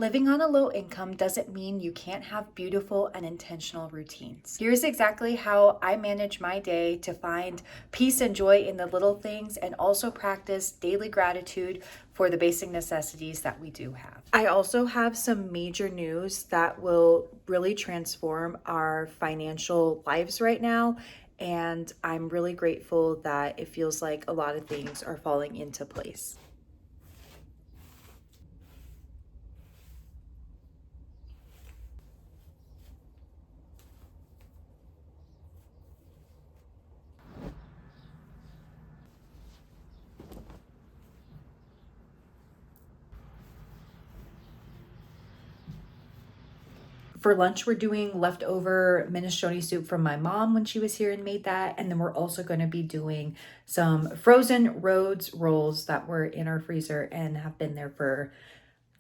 Living on a low income doesn't mean you can't have beautiful and intentional routines. Here's exactly how I manage my day to find peace and joy in the little things and also practice daily gratitude for the basic necessities that we do have. I also have some major news that will really transform our financial lives right now. And I'm really grateful that it feels like a lot of things are falling into place. For lunch, we're doing leftover minestrone soup from my mom when she was here and made that. And then we're also going to be doing some frozen Rhodes rolls that were in our freezer and have been there for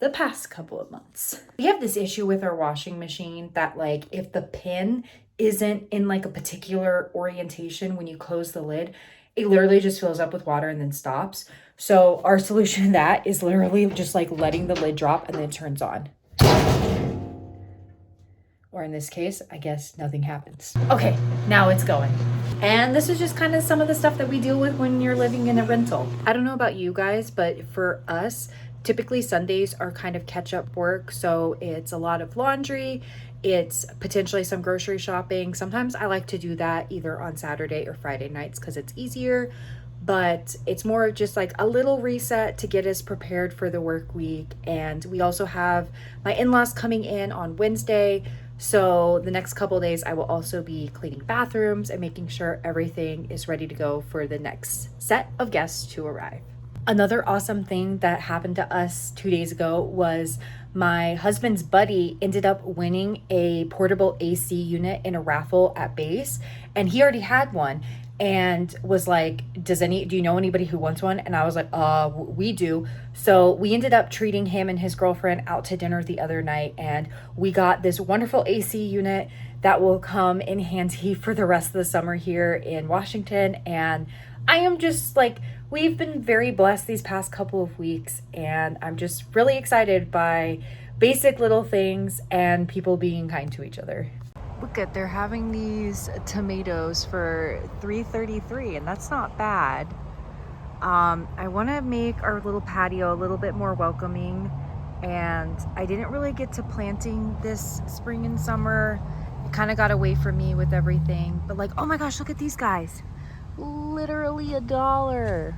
the past couple of months. We have this issue with our washing machine that, like, if the pin isn't in like a particular orientation when you close the lid, it literally just fills up with water and then stops. So our solution to that is literally just like letting the lid drop and then it turns on. Or in this case, I guess nothing happens. Okay, now it's going. And this is just kind of some of the stuff that we deal with when you're living in a rental. I don't know about you guys, but for us, typically Sundays are kind of catch-up work. So it's a lot of laundry, it's potentially some grocery shopping. Sometimes I like to do that either on Saturday or Friday nights because it's easier. But it's more of just like a little reset to get us prepared for the work week. And we also have my in-laws coming in on Wednesday. So the next couple of days, I will also be cleaning bathrooms and making sure everything is ready to go for the next set of guests to arrive. Another awesome thing that happened to us 2 days ago was my husband's buddy ended up winning a portable AC unit in a raffle at base, and he already had one and was like, do you know anybody who wants one? And I was like, we do. So we ended up treating him and his girlfriend out to dinner the other night, and we got this wonderful AC unit that will come in handy for the rest of the summer here in Washington. And I am just like, we've been very blessed these past couple of weeks, and I'm just really excited by basic little things and people being kind to each other. Look at, they're having these tomatoes for $3.33, and that's not bad. I want to make our little patio a little bit more welcoming, and I didn't really get to planting this spring and summer. It kind of got away from me with everything, but like, oh my gosh, look at these guys. Literally $1.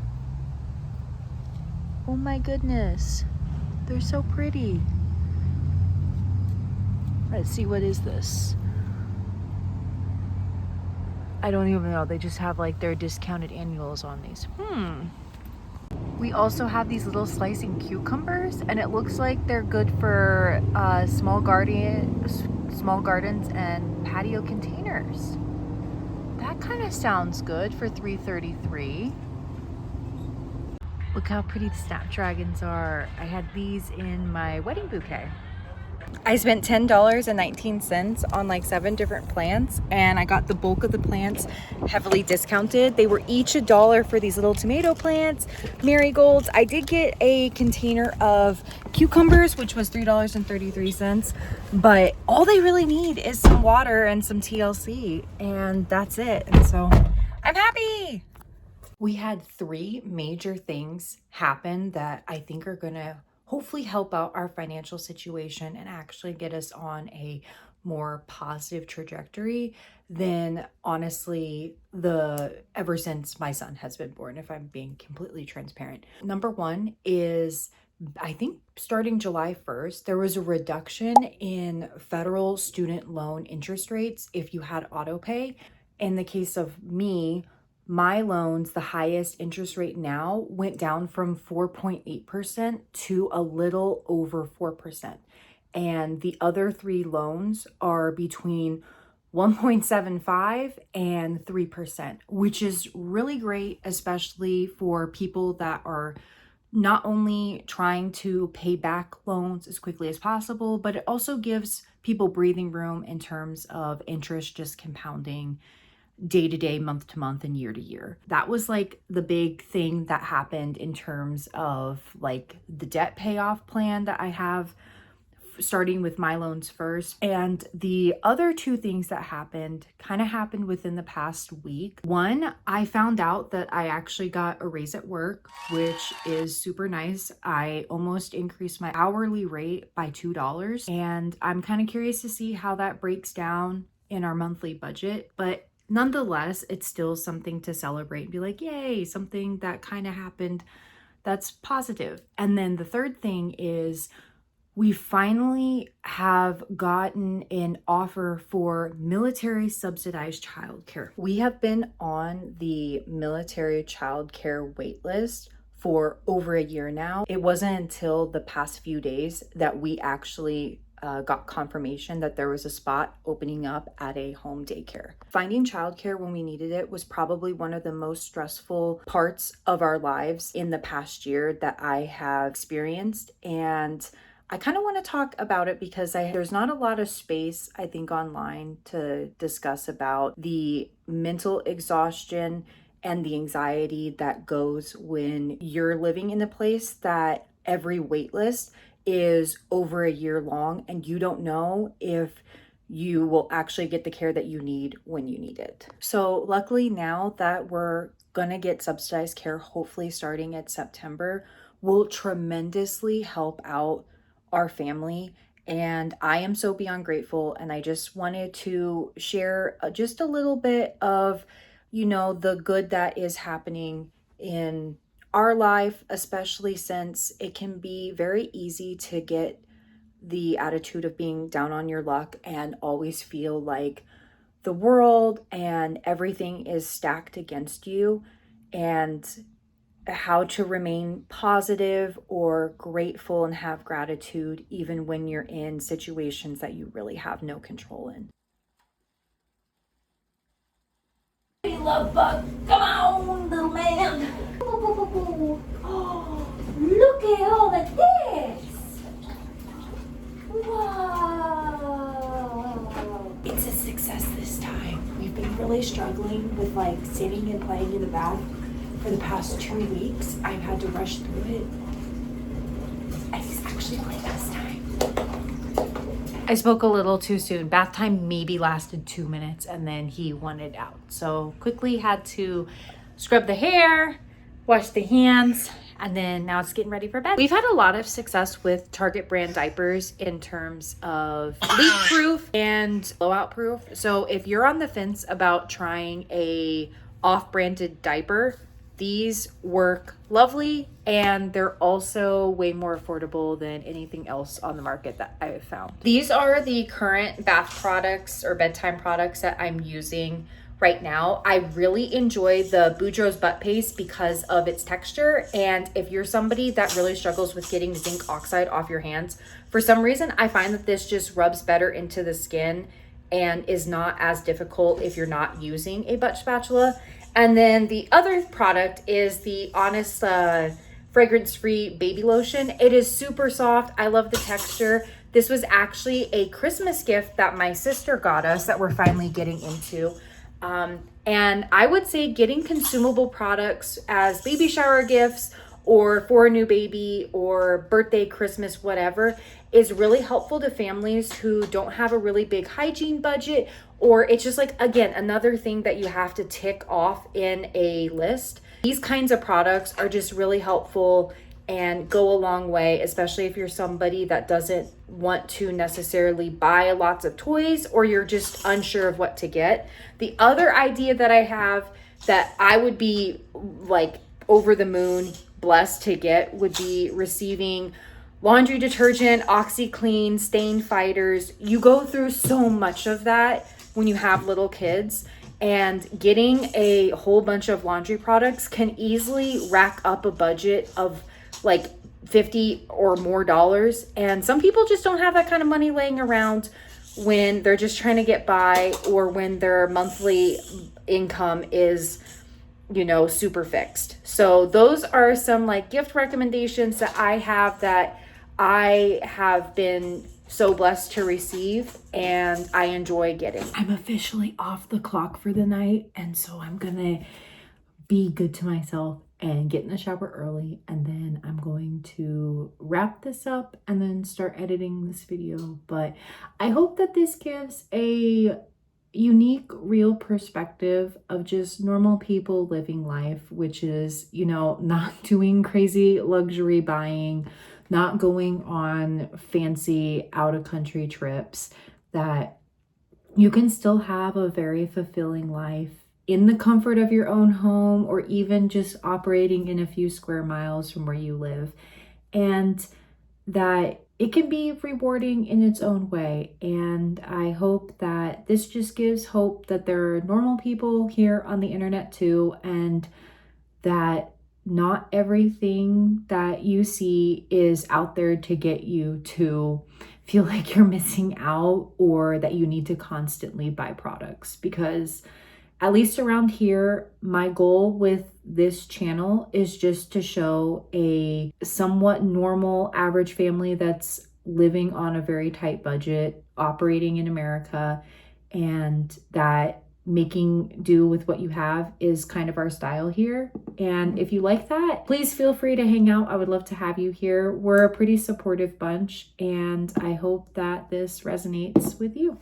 Oh my goodness, they're so pretty. Let's see, what is this? I don't even know. They just have like their discounted annuals on these. We also have these little slicing cucumbers, and it looks like they're good for small gardens and patio containers. That kind of sounds good for $3.33. Look how pretty the snapdragons are. I had these in my wedding bouquet. I spent $10.19 on like 7 different plants, and I got the bulk of the plants heavily discounted. They were each $1 for these little tomato plants, marigolds. I did get a container of cucumbers, which was $3.33, but all they really need is some water and some TLC, and that's it. And so I'm happy. We had 3 major things happen that I think are gonna hopefully help out our financial situation and actually get us on a more positive trajectory than honestly ever since my son has been born, if I'm being completely transparent. Number 1 is, I think starting July 1st, there was a reduction in federal student loan interest rates if you had auto pay. In the case of me, my loans, the highest interest rate now went down from 4.8% to a little over 4%. And the other 3 loans are between 1.75 and 3%, which is really great, especially for people that are not only trying to pay back loans as quickly as possible, but it also gives people breathing room in terms of interest just compounding day to day, month to month, and year to year. That was like the big thing that happened in terms of like the debt payoff plan that I have starting with my loans first. And the other two things that happened kind of happened within the past week. One, I found out that I actually got a raise at work, which is super nice. I almost increased my hourly rate by $2, and I'm kind of curious to see how that breaks down in our monthly budget. But nonetheless, it's still something to celebrate and be like, yay, something that kind of happened that's positive. And then the third thing is we finally have gotten an offer for military subsidized childcare. We have been on the military childcare wait list for over a year now. It wasn't until the past few days that we actually got confirmation that there was a spot opening up at a home daycare. Finding childcare when we needed it was probably one of the most stressful parts of our lives in the past year that I have experienced. And I kind of want to talk about it because there's not a lot of space, I think, online to discuss about the mental exhaustion and the anxiety that goes when you're living in a place that every wait list is over a year long and you don't know if you will actually get the care that you need when you need it. So luckily now that we're gonna get subsidized care, hopefully starting at September, will tremendously help out our family. And I am so beyond grateful. And I just wanted to share just a little bit of, the good that is happening in our life, especially since it can be very easy to get the attitude of being down on your luck and always feel like the world and everything is stacked against you, and how to remain positive or grateful and have gratitude even when you're in situations that you really have no control in. Hey, love bug, come on, little man. Oh, look at all of this. Wow. It's a success this time. We've been really struggling with sitting and playing in the bath for the past 2 weeks. I've had to rush through it. And he's actually playing this time. I spoke a little too soon. Bath time maybe lasted 2 minutes and then he wanted out. So quickly had to scrub the hair, wash the hands, and then now it's getting ready for bed. We've had a lot of success with Target brand diapers in terms of leak proof and blowout proof. So if you're on the fence about trying a off-branded diaper, these work lovely, and they're also way more affordable than anything else on the market that I have found. These are the current bath products or bedtime products that I'm using right now. I really enjoy the Boudreaux's butt paste because of its texture. And if you're somebody that really struggles with getting zinc oxide off your hands, for some reason, I find that this just rubs better into the skin and is not as difficult if you're not using a butt spatula. And then the other product is the Honest fragrance-free baby lotion. It is super soft. I love the texture. This was actually a Christmas gift that my sister got us that we're finally getting into. And I would say getting consumable products as baby shower gifts or for a new baby or birthday, Christmas, whatever, is really helpful to families who don't have a really big hygiene budget, or it's just again, another thing that you have to tick off in a list. These kinds of products are just really helpful and go a long way, especially if you're somebody that doesn't want to necessarily buy lots of toys or you're just unsure of what to get. The other idea that I have that I would be over the moon blessed to get would be receiving laundry detergent, OxyClean, stain fighters. You go through so much of that when you have little kids, and getting a whole bunch of laundry products can easily rack up a budget of $50 or more. And some people just don't have that kind of money laying around when they're just trying to get by, or when their monthly income is, super fixed. So those are some gift recommendations that I have been so blessed to receive and I enjoy getting. I'm officially off the clock for the night, and so I'm gonna be good to myself and get in the shower early, and then I'm going to wrap this up and then start editing this video. But I hope that this gives a unique, real perspective of just normal people living life, which is, you know, not doing crazy luxury buying, not going on fancy out of country trips, that you can still have a very fulfilling life in the comfort of your own home, or even just operating in a few square miles from where you live. And that it can be rewarding in its own way. And I hope that this just gives hope that there are normal people here on the internet too, and that not everything that you see is out there to get you to feel like you're missing out, or that you need to constantly buy products. Because at least around here, my goal with this channel is just to show a somewhat normal average family that's living on a very tight budget, operating in America, and that making do with what you have is kind of our style here. And if you like that, please feel free to hang out. I would love to have you here. We're a pretty supportive bunch, and I hope that this resonates with you.